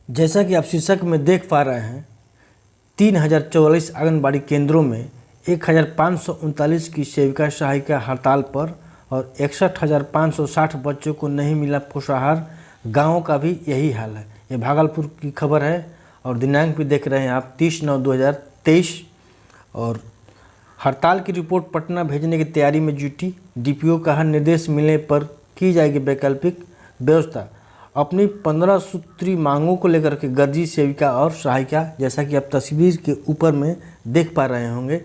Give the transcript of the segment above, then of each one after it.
जैसा कि आप शीर्षक में देख पा रहे हैं, 3044 आंगनबाड़ी केंद्रों में 1539 की सेविका सहायिका हड़ताल पर और 61,560 बच्चों को नहीं मिला पोषाहार। गाँवों का भी यही हाल है। ये भागलपुर की खबर है और दिनांक भी देख रहे हैं आप 30/9/2023। और हड़ताल की रिपोर्ट पटना भेजने की तैयारी में जुटी डीपीओ का निर्देश मिलने पर की जाएगी वैकल्पिक व्यवस्था। अपनी 15 सूत्री मांगों को लेकर के गर्जी सेविका और सहायिका, जैसा कि आप तस्वीर के ऊपर में देख पा रहे होंगे।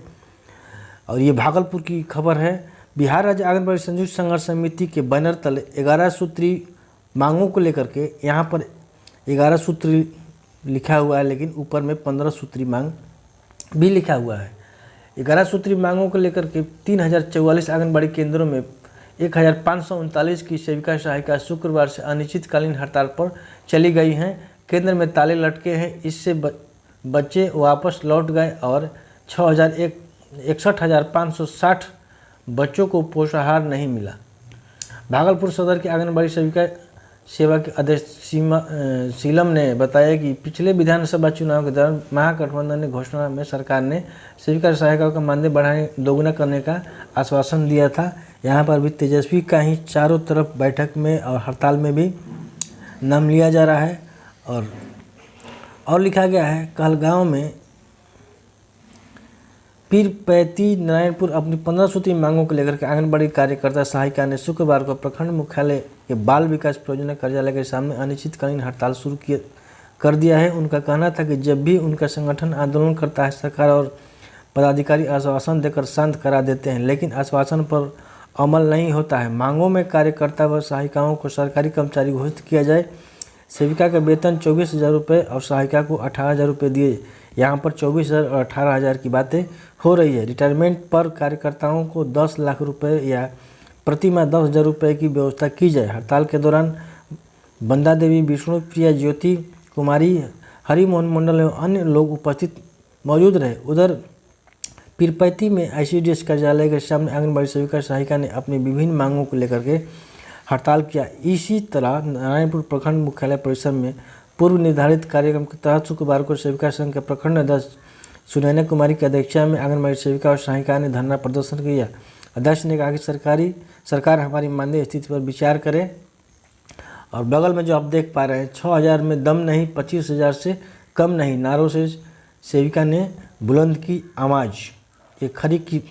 और ये भागलपुर की खबर है। बिहार राज्य आंगनबाड़ी संयुक्त संघर्ष समिति के बैनर तले 11 सूत्री मांगों को लेकर के, यहाँ पर 11 सूत्री लिखा हुआ है लेकिन ऊपर में 15 सूत्री मांग भी लिखा हुआ है। 11 सूत्री मांगों को लेकर के 3044 आंगनबाड़ी केंद्रों में 1539 की सेविका सहायिका शुक्रवार से अनिश्चितकालीन हड़ताल पर चली गई हैं। केंद्र में ताले लटके हैं, इससे बच्चे वापस लौट गए और 61,560 बच्चों को पोषाहार नहीं मिला। भागलपुर सदर के आंगनबाड़ी सेविका सेवा के अध्यक्ष सीलम ने बताया कि पिछले विधानसभा चुनाव के दौरान महागठबंधन ने घोषणा में सरकार ने सेविका सहायिकाओं का मानदेय बढ़ाने दोगुना करने का आश्वासन दिया था। यहाँ पर भी तेजस्वी का ही चारों तरफ बैठक में और हड़ताल में भी नाम लिया जा रहा है। और लिखा गया है, कहलगांव में पीरपैती नारायणपुर अपनी 15 सूत्री मांगों को लेकर के आंगनबाड़ी कार्यकर्ता सहायिका ने शुक्रवार को प्रखंड मुख्यालय के बाल विकास परियोजना कार्यालय के सामने अनिश्चितकालीन हड़ताल शुरू कर दिया है। उनका कहना था कि जब भी उनका संगठन आंदोलन करता है, सरकार और पदाधिकारी आश्वासन देकर शांत करा देते हैं, लेकिन आश्वासन पर अमल नहीं होता है। मांगों में कार्यकर्ता व सहायिकाओं को सरकारी कर्मचारी घोषित किया जाए। सेविका का वेतन 24,000 रुपये और सहायिका को 18,000 रुपये दिए। यहाँ पर 24,000 और 18,000 की बातें हो रही है। रिटायरमेंट पर कार्यकर्ताओं को 10 लाख रुपये या प्रति माह 10,000 रुपये की व्यवस्था की जाए। हड़ताल के दौरान बंदा देवी, विष्णु प्रिया, ज्योति कुमारी, हरिमोहन मंडल एवं अन्य लोग उपस्थित मौजूद रहे। उधर पीरपैती में ICDS कार्यालय के सामने आंगनबाड़ी सेविका सहायिका ने अपनी विभिन्न मांगों को लेकर के हड़ताल किया। इसी तरह नारायणपुर प्रखंड मुख्यालय परिसर में पूर्व निर्धारित कार्यक्रम के तहत शुक्रवार को सेविका संघ के प्रखंड अध्यक्ष सुनैना कुमारी की अध्यक्षता में आंगनबाड़ी सेविका और सहायिका ने धरना प्रदर्शन किया। अध्यक्ष ने कहा कि सरकार हमारी मानदेय स्थिति पर विचार करे। और बगल में जो आप देख पा रहे हैं, 6,000 में दम नहीं, 25,000 से कम नहीं, नारों से सेविका ने बुलंद की आवाज़। ये खरी की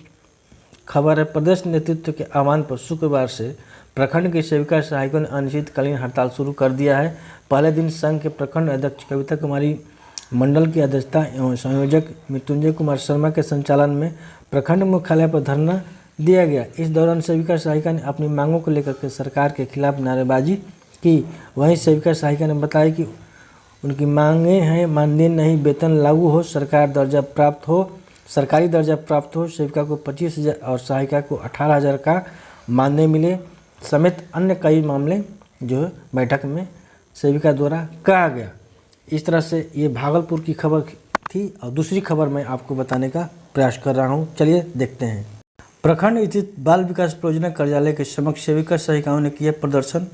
खबर है। प्रदेश नेतृत्व के आह्वान पर शुक्रवार से प्रखंड की सेविका सहायकों ने अनिश्चितकालीन हड़ताल शुरू कर दिया है। पहले दिन संघ के प्रखंड अध्यक्ष कविता कुमारी मंडल की अध्यक्षता एवं संयोजक मृत्युंजय कुमार शर्मा के संचालन में प्रखंड मुख्यालय पर धरना दिया गया। इस दौरान सेविका सहायिका ने अपनी मांगों को लेकर के सरकार के खिलाफ नारेबाजी की। वहीं सेविका सहायिका ने बताया कि उनकी मांगें हैं, मानदेय नहीं, वेतन लागू हो, सरकारी दर्जा प्राप्त हो, सेविका को 25,000 और सहायिका को 18,000 का मानदेय मिले समेत अन्य कई मामले जो है बैठक में सेविका द्वारा कहा गया। इस तरह से ये भागलपुर की खबर थी। और दूसरी खबर मैं आपको बताने का प्रयास कर रहा हूँ, चलिए देखते हैं। प्रखंड स्थित बाल विकास परियोजना कार्यालय के समक्ष सेविका सहायिकाओं ने किया प्रदर्शन।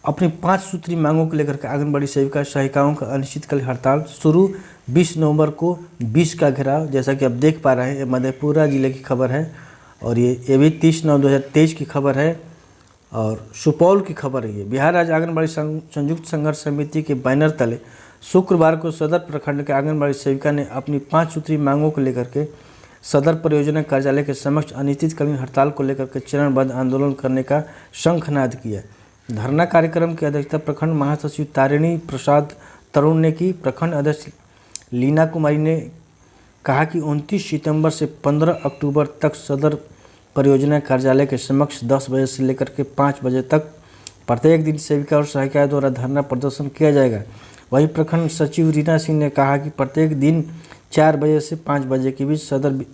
अपनी 5 सूत्री मांगों को लेकर के आंगनबाड़ी सेविका सहायिकाओं का अनिश्चितकालीन हड़ताल शुरू। 20 नवंबर को 20 का घेराव, जैसा कि आप देख पा रहे हैं, ये मधेपुरा जिले की खबर है। और ये भी 30/9/2023 की खबर है और सुपौल की खबर है। ये बिहार राज्य आंगनबाड़ी संयुक्त संघर्ष समिति के बैनर तले शुक्रवार को सदर प्रखंड के आंगनबाड़ी सेविका ने अपनी 5 सूत्री मांगों को लेकर के सदर परियोजना कार्यालय के समक्ष अनिश्चितकालीन हड़ताल को लेकर के चरणबद्ध आंदोलन करने का शंखनाद किया। धरना कार्यक्रम की अध्यक्षता प्रखंड महासचिव तारिणी प्रसाद तरुण ने की। प्रखंड अध्यक्ष लीना कुमारी ने कहा कि 29 सितंबर से 15 अक्टूबर तक सदर परियोजना कार्यालय के समक्ष 10 बजे से लेकर के 5 बजे तक प्रत्येक दिन सेविका और सहायिका द्वारा धरना प्रदर्शन किया जाएगा। वहीं प्रखंड सचिव रीना सिंह ने कहा कि प्रत्येक दिन 4 बजे से 5 बजे के बीच सदर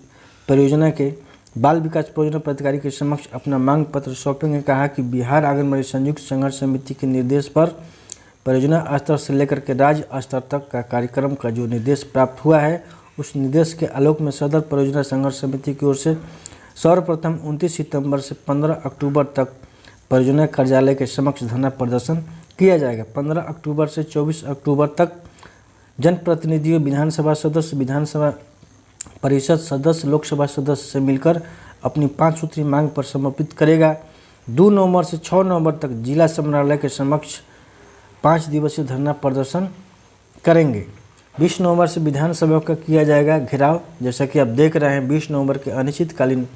परियोजना के बाल विकास परियोजना पदाधिकारी के समक्ष अपना मांग पत्र सौंपेंगे। कहा कि बिहार आंगनबाड़ी संयुक्त संघर्ष समिति के निर्देश पर परियोजना स्तर से लेकर के राज्य स्तर तक का कार्यक्रम का जो निर्देश प्राप्त हुआ है, उस निर्देश के आलोक में सदर परियोजना संघर्ष समिति की ओर से सर्वप्रथम 29 सितंबर से 15 अक्टूबर तक परियोजना कार्यालय के समक्ष धरना प्रदर्शन किया जाएगा। 15 अक्टूबर से 24 अक्टूबर तक जनप्रतिनिधियों, विधानसभा सदस्य, विधानसभा परिषद सदस्य, लोकसभा सदस्य से मिलकर अपनी 5 सूत्री मांग पर समर्पित करेगा। 2 नवंबर से 6 नवंबर तक जिला समन्वयालय के समक्ष 5 दिवसीय धरना प्रदर्शन करेंगे। 20 नवंबर से विधानसभा का किया जाएगा घेराव। जैसा कि आप देख रहे हैं, 20 नवंबर के अनिश्चितकालीन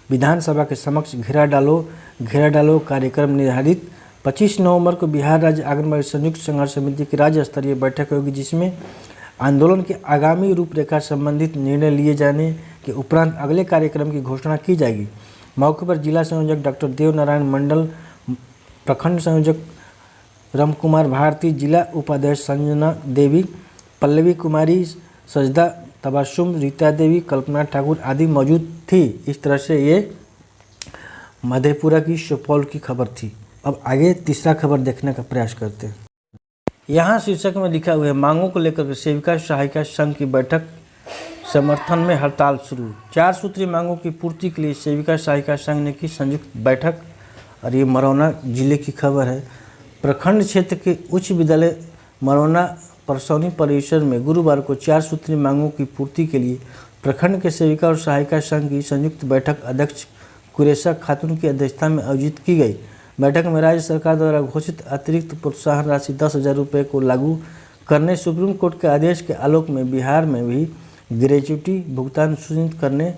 विधानसभा के समक्ष घेरा डालो कार्यक्रम निर्धारित। 25 नवंबर को बिहार राज्य आंगनबाड़ी संयुक्त संघर्ष समिति की राज्य स्तरीय बैठक होगी, जिसमें आंदोलन के आगामी रूपरेखा संबंधित निर्णय लिए जाने के उपरांत अगले कार्यक्रम की घोषणा की जाएगी। मौके पर जिला संयोजक डॉक्टर देव नारायण मंडल, प्रखंड संयोजक राम कुमार भारती, जिला उपाध्यक्ष संजना देवी, पल्लवी कुमारी, सजदा तबासुम, रीता देवी, कल्पना ठाकुर आदि मौजूद थी। इस तरह से ये मधेपुरा की सुपौल की खबर थी। अब आगे तीसरा खबर देखने का प्रयास करते हैं। यहाँ शीर्षक में लिखा हुआ है, मांगों को लेकर सेविका सहायिका संघ की बैठक, समर्थन में हड़ताल शुरू। 4 सूत्री मांगों की पूर्ति के लिए सेविका सहायिका संघ ने की संयुक्त बैठक। और ये मरौना जिले की खबर है। प्रखंड क्षेत्र के उच्च विद्यालय मरौना परसौनी परिसर में गुरुवार को 4 सूत्री मांगों की पूर्ति के लिए प्रखंड के सेविका और सहायिका संघ की संयुक्त बैठक अध्यक्ष कुरेशा खातून की अध्यक्षता में आयोजित की गई। बैठक में राज्य सरकार द्वारा घोषित अतिरिक्त प्रोत्साहन राशि 10,000 रुपये को लागू करने, सुप्रीम कोर्ट के आदेश के आलोक में बिहार में भी ग्रेच्युटी भुगतान सुनिश्चित करने,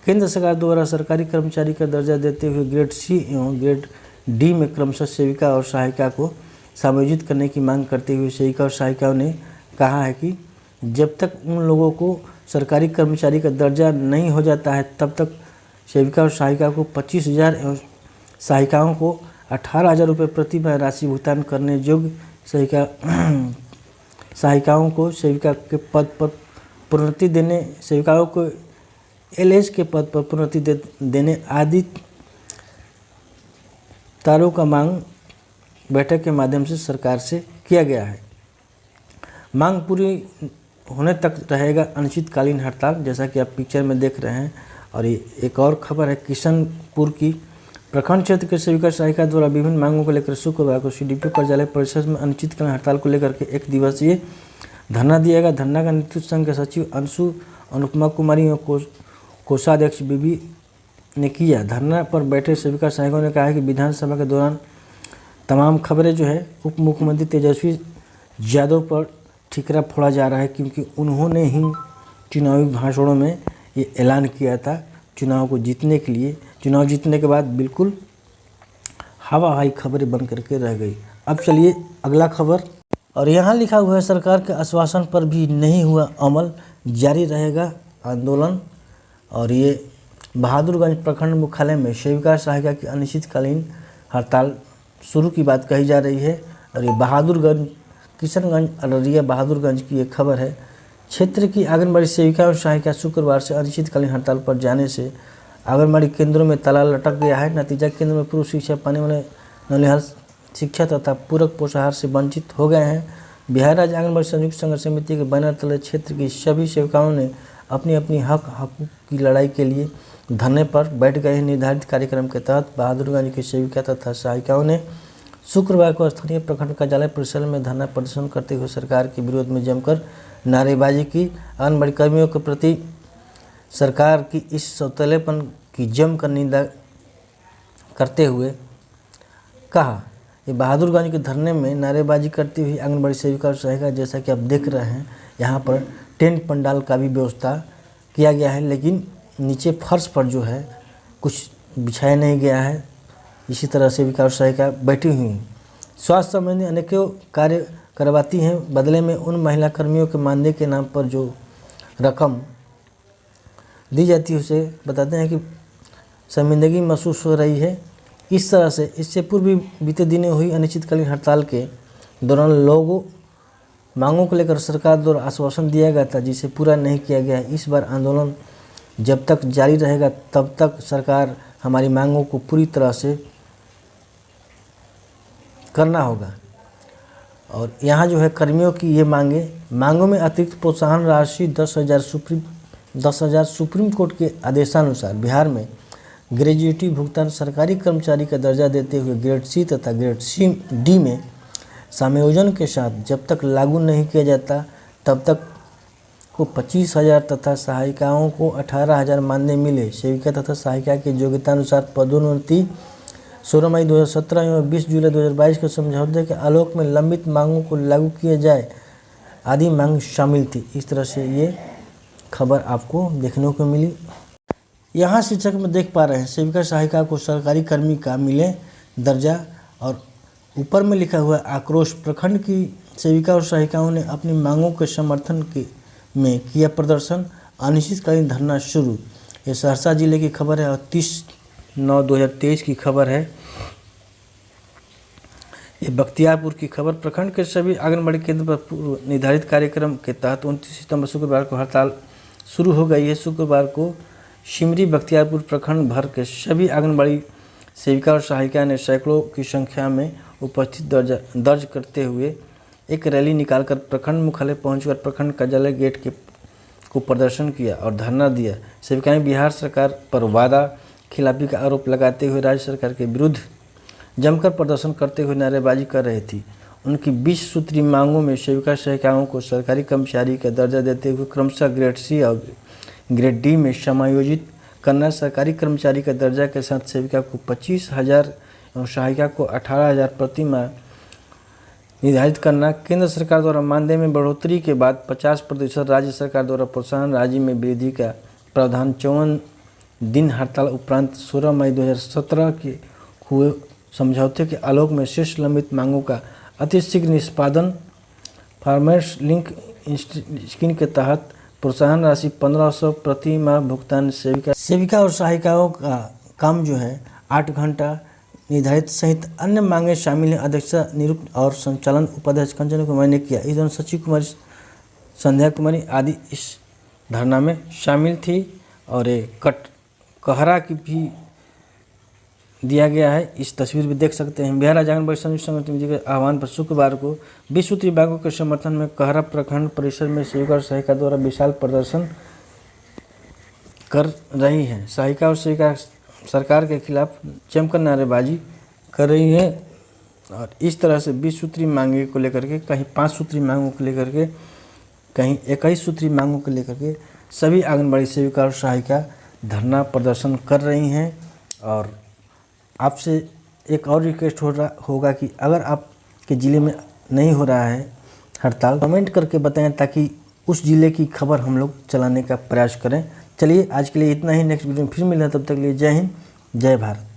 केंद्र सरकार द्वारा सरकारी कर्मचारी का दर्जा देते हुए ग्रेड सी एवं ग्रेड डी में क्रमशः सेविका और सहायिका को समायोजित करने की मांग करते हुए सेविका और सहायिकाओं ने कहा है कि जब तक उन लोगों को सरकारी कर्मचारी का दर्जा नहीं हो जाता है, तब तक सेविका और सहायिका को 25,000 एवं सहायिकाओं को 18,000 रुपये प्रति माह राशि भुगतान करने योग्य सहायिकाओं को सेविका के पद पर प्रोन्नति देने, सेविकाओं को एलएच के पद पर प्रोन्नति देने आदि तारों का मांग बैठक के माध्यम से सरकार से किया गया है। मांग पूरी होने तक रहेगा अनिश्चितकालीन हड़ताल, जैसा कि आप पिक्चर में देख रहे हैं। और ये एक और खबर है किशनपुर की। प्रखंड क्षेत्र के सेविका सहायिका द्वारा विभिन्न मांगों को लेकर शुक्रवार को सीडीपी कार्यालय परिसर में अनिश्चितकालीन हड़ताल को लेकर के 1 दिवसीय धरना दिया गया। धरना का नेतृत्व संघ के सचिव अंशु अनुपमा कुमारी और कोषाध्यक्ष बीबी ने किया। धरना पर बैठे सेविका सहायकों ने कहा है कि विधानसभा के दौरान तमाम खबरें जो है उप मुख्यमंत्री तेजस्वी यादव पर ठिकरा फोड़ा जा रहा है, क्योंकि उन्होंने ही चुनावी भाषणों में ये ऐलान किया था चुनाव को जीतने के लिए। चुनाव जीतने के बाद बिल्कुल हवाई खबरें बन करके रह गई। अब चलिए अगला खबर। और यहाँ लिखा हुआ है, सरकार के आश्वासन पर भी नहीं हुआ अमल, जारी रहेगा आंदोलन। और ये बहादुरगंज प्रखंड मुख्यालय में सेविका सहायिका की अनिश्चितकालीन हड़ताल शुरू की बात कही जा रही है। और ये बहादुरगंज, किशनगंज, अररिया बहादुरगंज की एक खबर है। क्षेत्र की आंगनबाड़ी सेविका और सहायिका शुक्रवार से अनिश्चितकालीन हड़ताल पर जाने से आंगनबाड़ी केंद्रों में ताला लटक गया है। नतीजा केंद्र में पूर्व शिक्षा पाने वाले नौनिहाल शिक्षा तथा पूरक पोषाहार से वंचित हो गए हैं। बिहार राज्य आंगनबाड़ी संयुक्त संघर्ष समिति के बैनर तले क्षेत्र की सभी सेविकाओं ने अपनी अपनी हकूक़ की लड़ाई के लिए धरने पर बैठ गए हैं। निर्धारित कार्यक्रम के तहत बहादुरगंज की सेविका तथा सहायिकाओं ने शुक्रवार को स्थानीय प्रखंड कार्यालय परिसर में धरना प्रदर्शन करते हुए सरकार के विरोध में जमकर नारेबाजी की। आंगनबाड़ी कर्मियों के प्रति सरकार की इस सौतेलेपन की जमकर निंदा करते हुए कहा। ये बहादुरगंज के धरने में नारेबाजी करती हुई आंगनबाड़ी सेविका और सहायिका, जैसा कि आप देख रहे हैं, यहाँ पर टेंट पंडाल का भी व्यवस्था किया गया है, लेकिन नीचे फर्श पर जो है कुछ बिछाया नहीं गया है। इसी तरह सेविका और सहायिका बैठी हुई हैं। स्वास्थ्य संबंधी अनेकों कार्य करवाती हैं, बदले में उन महिला कर्मियों के मानदेय के नाम पर जो रकम दी जाती है उसे बताते हैं कि शर्मिंदगी महसूस हो रही है। इस तरह से इससे पूर्व भी बीते दिनों हुई अनिश्चितकालीन हड़ताल के दौरान लोगों मांगों को लेकर सरकार द्वारा आश्वासन दिया गया था, जिसे पूरा नहीं किया गया है। इस बार आंदोलन जब तक जारी रहेगा तब तक सरकार हमारी मांगों को पूरी तरह से करना होगा। और यहाँ जो है कर्मियों की ये मांगों में अतिरिक्त प्रोत्साहन राशि 10,000 सुप्रीम कोर्ट के आदेशानुसार बिहार में ग्रेजुएटी भुगतान, सरकारी कर्मचारी का दर्जा देते हुए ग्रेड सी तथा ग्रेड सी डी में समायोजन के साथ जब तक लागू नहीं किया जाता तब तक को 25,000 तथा सहायिकाओं को 18,000 मानदेय मिले। सेविका तथा सहायिका की योग्यता अनुसार पदोन्नति 16 मई 2017 एवं 20 जुलाई 2022 के समझौते के आलोक में लंबित मांगों को लागू किया जाए आदि मांग शामिल थी। इस तरह से ये खबर आपको देखने को मिली। यहाँ शीर्षक में देख पा रहे हैं सेविका सहायिका को सरकारी कर्मी का मिले दर्जा, और ऊपर में लिखा हुआ आक्रोश। प्रखंड की सेविका और सहायिकाओं ने अपनी मांगों के समर्थन में किया प्रदर्शन, अनिश्चितकालीन धरना शुरू। ये सहरसा जिले की खबर है और 30/9/2023 की खबर है। ये बख्तियारपुर की खबर। प्रखंड के सभी आंगनबाड़ी केंद्र पर पूर्व निर्धारित कार्यक्रम के तहत 29 सितंबर शुक्रवार को हड़ताल शुरू हो गई है। शुक्रवार को सिमरी बख्तियारपुर प्रखंड भर के सभी आंगनबाड़ी सेविका और सहायिका ने सैकड़ों की संख्या में उपस्थित दर्ज करते हुए एक रैली निकालकर प्रखंड मुख्यालय पहुंचकर प्रखंड कार्यालय गेट को प्रदर्शन किया और धरना दिया। सेविकाएं बिहार सरकार पर वादा खिलाफी का आरोप लगाते हुए राज्य सरकार के विरुद्ध जमकर प्रदर्शन करते हुए नारेबाजी कर रही थी। उनकी 20 सूत्री मांगों में सेविका सहायिकाओं को सरकारी कर्मचारी का दर्जा देते हुए क्रमशः ग्रेड सी और ग्रेड डी में समायोजित करना, सरकारी कर्मचारी का दर्जा के साथ सेविका को 25,000 और सहायिका को 18,000 प्रति माह निर्धारित करना, केंद्र सरकार द्वारा मानदेय में बढ़ोतरी के बाद 50% राज्य सरकार द्वारा प्रोत्साहन राशि में वृद्धि का प्रावधान, 54 दिन हड़ताल उपरांत 16 मई 2017 के हुए समझौते के आलोक में शेष लंबित मांगों का अतिशीघ्र निष्पादन, फार्मर्स लिंक स्कीम के तहत प्रोत्साहन राशि 1500 प्रति माह भुगतान, सेविका और सहायिकाओं का काम जो है 8 घंटा निर्धारित सहित अन्य मांगे शामिल हैं। अध्यक्षा निरुक्त और संचालन उपाध्यक्ष कंचन कुमारी ने किया। इस दौरान सचिव कुमारी, संध्या कुमारी आदि इस धरना में शामिल थी और कहरा की भी दिया गया है। इस तस्वीर में देख सकते हैं। बिहार राज्य आंगनबाड़ी संयुक्त समिति के आह्वान पर शुक्रवार को 20 सूत्री मांगों के समर्थन में कहरा प्रखंड परिसर में सेविका और सहायिका द्वारा विशाल प्रदर्शन कर रही है। सहायिका और सेविका सरकार के खिलाफ जमकर नारेबाजी कर रही है और इस तरह से 20 सूत्री मांगे को लेकर के, कहीं 5 सूत्री मांगों को लेकर के, कहीं 21 सूत्री मांगों को लेकर के सभी आंगनबाड़ी सेविका और सहायिका धरना प्रदर्शन कर रही हैं। और आपसे एक और रिक्वेस्ट होगा कि अगर आपके ज़िले में नहीं हो रहा है हड़ताल, कमेंट करके बताएं ताकि उस ज़िले की खबर हम लोग चलाने का प्रयास करें। चलिए आज के लिए इतना ही। नेक्स्ट वीडियो में फिर मिलें, तब तक के लिए जय हिंद, जय भारत।